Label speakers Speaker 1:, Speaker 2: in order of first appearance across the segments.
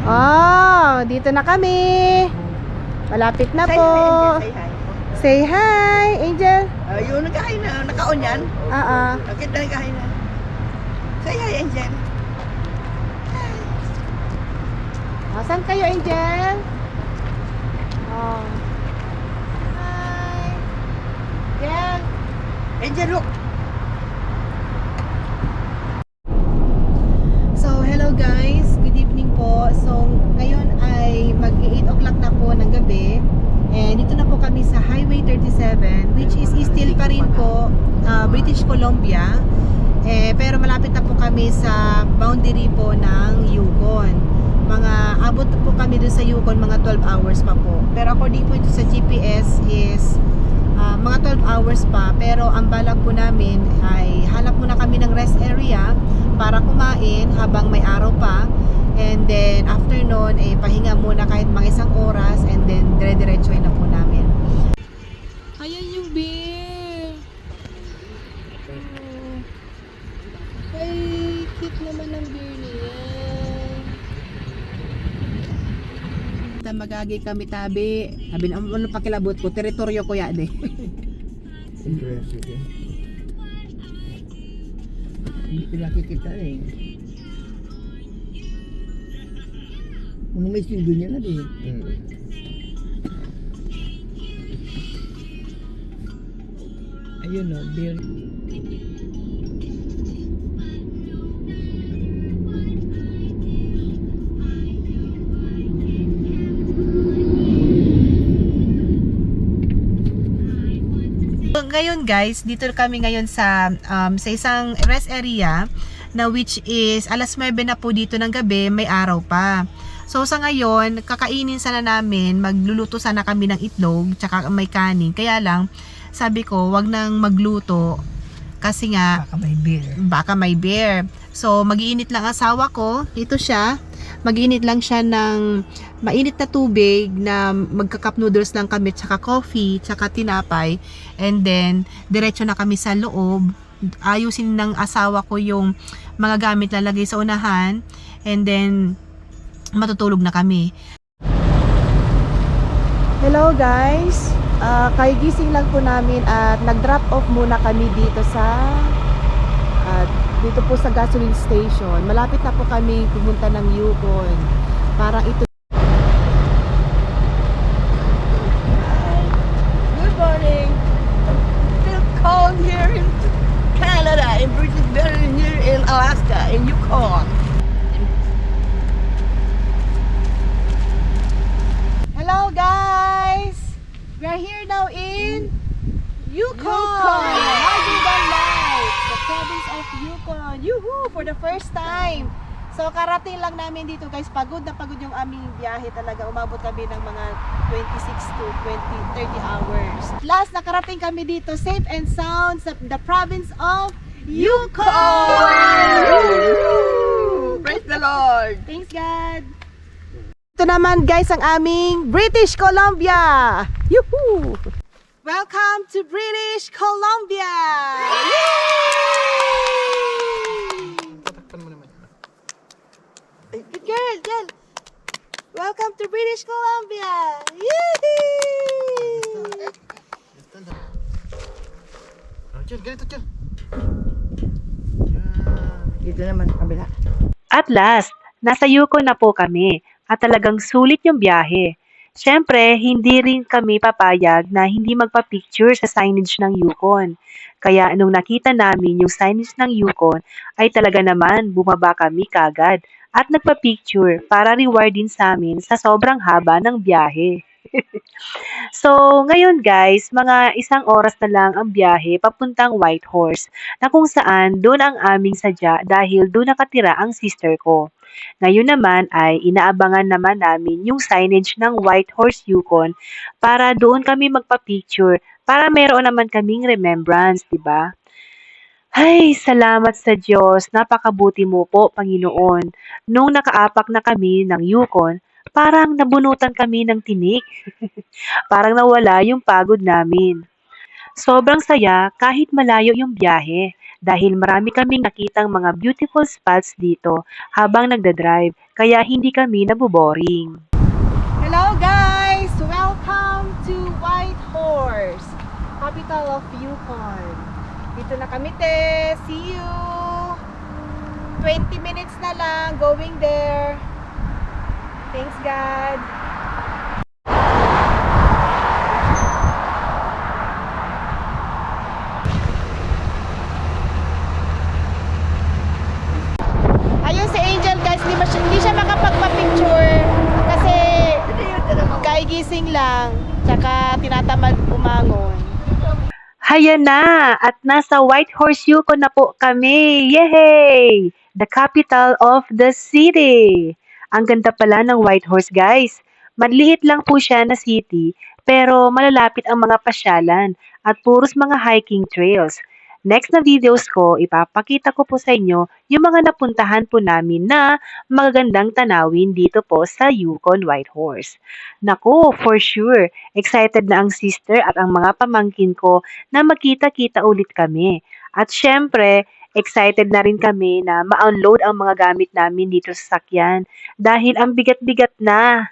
Speaker 1: Oh, dito na kami. Malapit na po.
Speaker 2: Say hi.
Speaker 1: Say hi, Angel.
Speaker 2: Yung nagkain na, naka-on yan. Bakit na nagkain na? Say hi, Angel.
Speaker 1: Oh, saan kayo, Angel? Oh. Hi. Angel.
Speaker 2: Angel, look.
Speaker 1: So, hello guys. Good evening po. So, ngayon ay mag-8 o'clock na po ng gabi. And dito na po kami sa Highway 37, which is still pa rin po British Columbia. Pero malapit na po kami sa boundary po ng Yukon. Abot po kami dun sa Yukon mga 12 hours pa po. Pero according po ito sa GPS is mga 12 hours pa. Pero ang balak po namin ay hanap muna kami ng rest area para kumain habang may araw pa. And then after nun, pahinga muna kahit mga isang oras, and then dire-diretsoy na po namin. Ayan yung beer. Oh. Ay, cute naman ang beer niya. Magagi kami tabi. Sabi na, ano pakilabot ko? Teritoryo ko ya de.
Speaker 2: Interesting. Hindi sila kikita eh. Kung may sildo niya na din. Ayun o, beer.
Speaker 1: Ngayon guys, dito kami ngayon sa isang rest area na which is alas 9 na po dito ng gabi, may araw pa. So sa ngayon, kakainin sana namin, magluluto sana kami ng itlog tsaka may kanin. Kaya lang, sabi ko, wag nang magluto kasi nga baka may beer. So mag-iinit lang asawa ko, ito siya. Mag-iinit lang siya ng mainit na tubig na magka-cup noodles lang kami tsaka coffee, tsaka tinapay. And then, diretso na kami sa loob. Ayusin ng asawa ko yung mga gamit na lagay sa unahan. And then, matutulog na kami. Hello guys. Kaigising lang po namin at nag-drop off muna kami dito po sa gasoline station. Malapit na po kami pumunta ng Yukon. Parang ito.
Speaker 2: Good morning. Still cold here in Canada, in British, better than here in Alaska, in Yukon.
Speaker 1: Hello guys! We are here now in Yukon! Hardingan Light! The province of Yukon! Yuhu! For the first time! So karating lang namin dito guys. Pagod na pagod yung aming biyahe talaga. Umabot kami ng mga 26 to 30 hours. Last, nakarating kami dito safe and sound sa the province of Yukon!
Speaker 2: Praise the Lord!
Speaker 1: Thanks God! Ito naman guys ang aming British Columbia! Yuhu! Welcome to British Columbia!
Speaker 2: Tatakpan mo naman.
Speaker 1: Good girl, girl! Welcome to British Columbia! Yee!
Speaker 2: Diyan, ganito dyan. Dito naman sa kabila.
Speaker 3: At last, nasa Yukon na po kami at talagang sulit yung biyahe. Siyempre, hindi rin kami papayag na hindi magpa-picture sa signage ng Yukon. Kaya nung nakita namin yung signage ng Yukon, ay talaga naman bumaba kami kagad at nagpa-picture para reward din sa amin sa sobrang haba ng biyahe. So, ngayon guys, mga isang oras na lang ang biyahe papuntang Whitehorse na kung saan doon ang aming sadya dahil doon nakatira ang sister ko. Ngayon naman ay inaabangan naman namin yung signage ng Whitehorse Yukon para doon kami magpa-picture para meron naman kaming remembrance, di ba? Ay, salamat sa Diyos, napakabuti mo po, Panginoon. Nung nakaapak na kami ng Yukon, parang nabunutan kami ng tinik. Parang nawala yung pagod namin. Sobrang saya kahit malayo yung biyahe dahil marami kaming nakitang mga beautiful spots dito habang nagdadrive kaya hindi kami naboboring.
Speaker 1: Hello guys! Welcome to Whitehorse, capital of Yukon. Dito na kami, te. See you! 20 minutes na lang going there. Thanks God! Ayun si Angel guys, hindi siya makapagpa-picture kasi kaigising lang, tsaka tinatamad umangon.
Speaker 3: Hayan na! At nasa Whitehorse Yukon na po kami! Yay! The capital of the city! Ang ganda pala ng Whitehorse guys. Maliit lang po siya na city pero malalapit ang mga pasyalan at puros mga hiking trails. Next na videos ko, ipapakita ko po sa inyo yung mga napuntahan po namin na magagandang tanawin dito po sa Yukon Whitehorse. Naku, for sure, excited na ang sister at ang mga pamangkin ko na magkita-kita ulit kami. At syempre, excited na rin kami na ma-unload ang mga gamit namin dito sa sakyan dahil ang bigat-bigat na.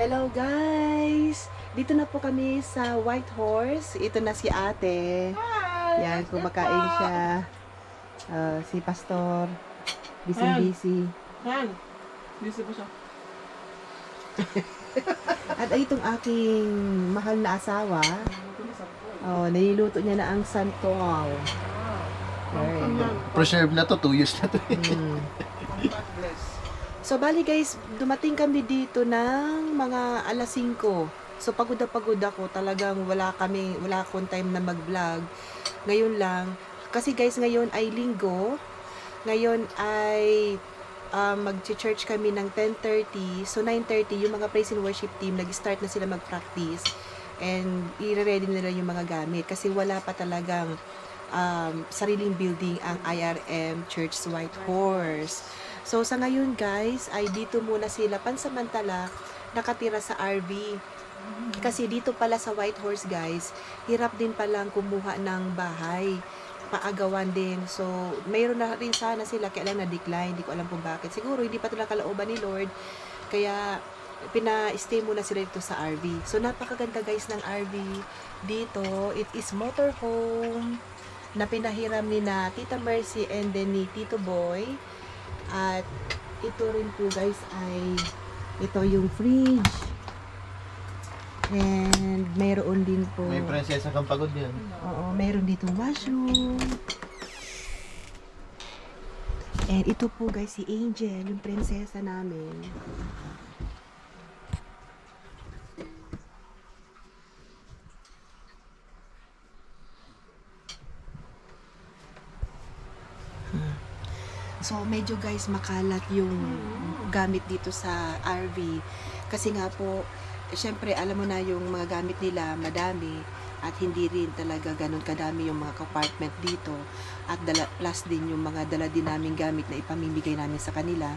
Speaker 1: Hello guys! Dito na po kami sa Whitehorse. Ito na si ate. Yan, kumakain siya. Si Pastor. Busy-busy.
Speaker 2: Han, busy po siya.
Speaker 1: At itong aking mahal na asawa. Niluluto niya na ang santol. Very good.
Speaker 4: Preserve na to, 2 years na to.
Speaker 1: So, bali guys, dumating kami dito ng mga alas 5. So, pagod na pagod ako. Talagang wala akong time na mag-vlog. Ngayon lang. Kasi guys, ngayon ay linggo. Ngayon ay mag-church kami ng 10:30. So, 9:30, yung mga praise and worship team, nag-start na sila mag-practice. And, i-ready nila yung mga gamit. Kasi wala pa talagang sariling building ang IRM Church Whitehorse. So, sa ngayon guys, ay dito muna sila pansamantala nakatira sa RV. Kasi dito pala sa Whitehorse guys, hirap din palang kumuha ng bahay. Paagawan din. So, mayroon na rin sana sila, kaya lang na-decline. Hindi ko alam kung bakit. Siguro, hindi pa talaga kalooban ni Lord. Kaya, pina-stay muna sila dito sa RV. So, napakaganda guys ng RV dito. It is motorhome na pinahiram ni na Tita Mercy and then ni Tito Boy. At ito rin po guys ay ito yung fridge. And mayroon din po.
Speaker 4: May prinsesa kang pagod yan.
Speaker 1: Oo, mayroon dito washroom. And ito po guys si Angel, yung prinsesa namin. So, medyo guys, makalat yung gamit dito sa RV. Kasi nga po, syempre, alam mo na yung mga gamit nila, madami. At hindi rin talaga ganun kadami yung mga compartment dito. At plus din yung mga dala din namin gamit na ipamimigay namin sa kanila.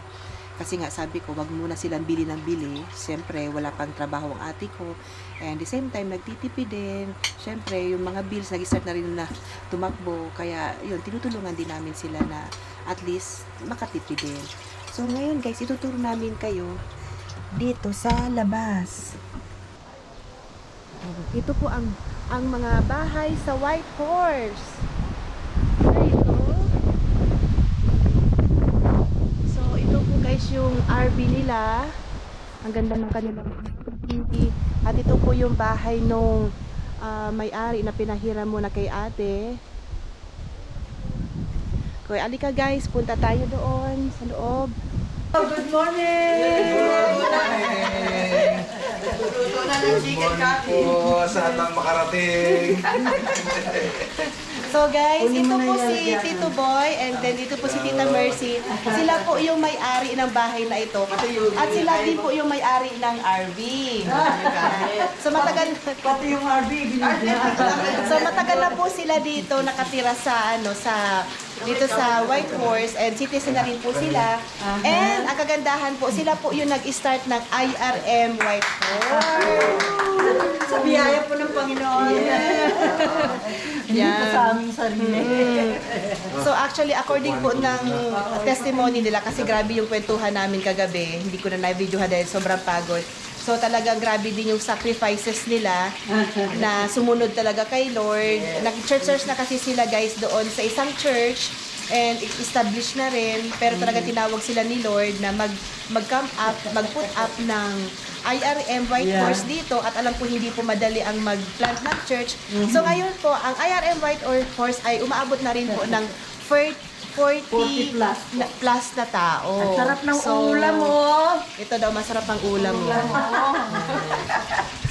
Speaker 1: Kasi nga sabi ko, wag muna silang bili ng bili. Siyempre, wala pang trabaho ang ate ko. And the same time, nagtitipid din. Siyempre, yung mga bills, nag-start na rin na tumakbo. Kaya, yun, tinutulungan din namin sila na at least makatipid din. So, ngayon guys, ituturo namin kayo dito sa labas. Ito po ang mga bahay sa Whitehorse. Ito. RV nila. Ang ganda ng kanilang RV. At ito po yung bahay nung may-ari na pinahiram muna kay ate. Kaya alika guys, punta tayo doon sa loob. Oh, good morning!
Speaker 5: Po, saan lang makarating?
Speaker 1: So guys, ito po si Tito Boy and then dito po si Tita Mercy. Sila po yung may-ari ng bahay na ito. At sila din po yung may-ari ng RV. So matagal
Speaker 2: Pati yung RV,
Speaker 1: So matagal na po sila dito nakatira sa dito sa White Horse and citizen na rin po sila. And ang kagandahan po, sila po yung nag-start ng IRM White Horse.
Speaker 2: Sa biyaya po ng Panginoon. Hindi po sa aming sarili.
Speaker 1: So actually, according po ng testimony nila, kasi grabe yung kwentuhan namin kagabi, hindi ko na na-videohan dahil sobrang pagod. So talagang grabe din yung sacrifices nila na sumunod talaga kay Lord. Nag-church na kasi sila guys doon sa isang church and establish na rin. Pero talaga tinawag sila ni Lord na mag-come up, mag-put up ng IRM White Horse dito at alam ko hindi po madali ang mag-plant ng church. So ngayon po, ang IRM White Horse ay umaabot na rin po ng 40 plus na tao.
Speaker 2: Ang sarap ng
Speaker 1: So,
Speaker 2: ulam mo.
Speaker 1: Ito daw, masarap ang ulam mo.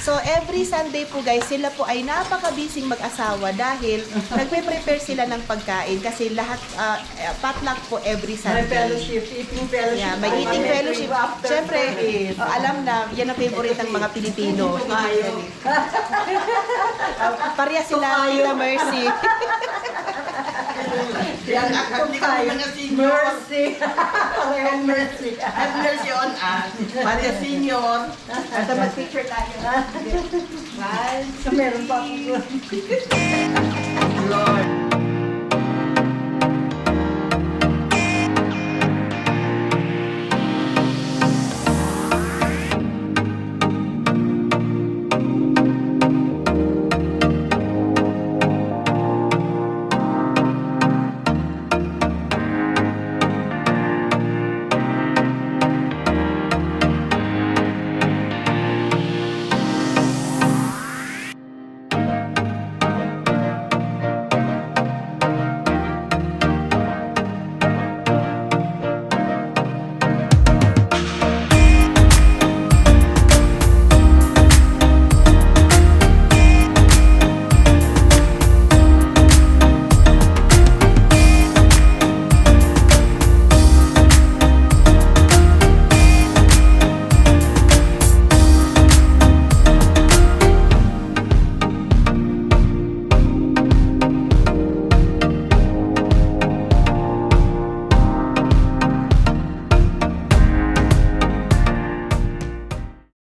Speaker 1: So, every Sunday po guys, sila po ay napaka-busy mag-asawa dahil nagpe-prepare sila ng pagkain kasi lahat, potluck po every
Speaker 2: May
Speaker 1: Sunday.
Speaker 2: fellowship, eating fellowship.
Speaker 1: Yeah, may eating fellowship. Siyempre, alam na, yan ang favorite ng mga Pilipino. Pareha sila, Tita Mercy.
Speaker 2: Yan ako tayo. Mercy. Parehong mercy.
Speaker 6: Have mercy on us, Maria Senior.
Speaker 1: At mag-picture tayo.
Speaker 2: Meron pa ako.
Speaker 6: Lord.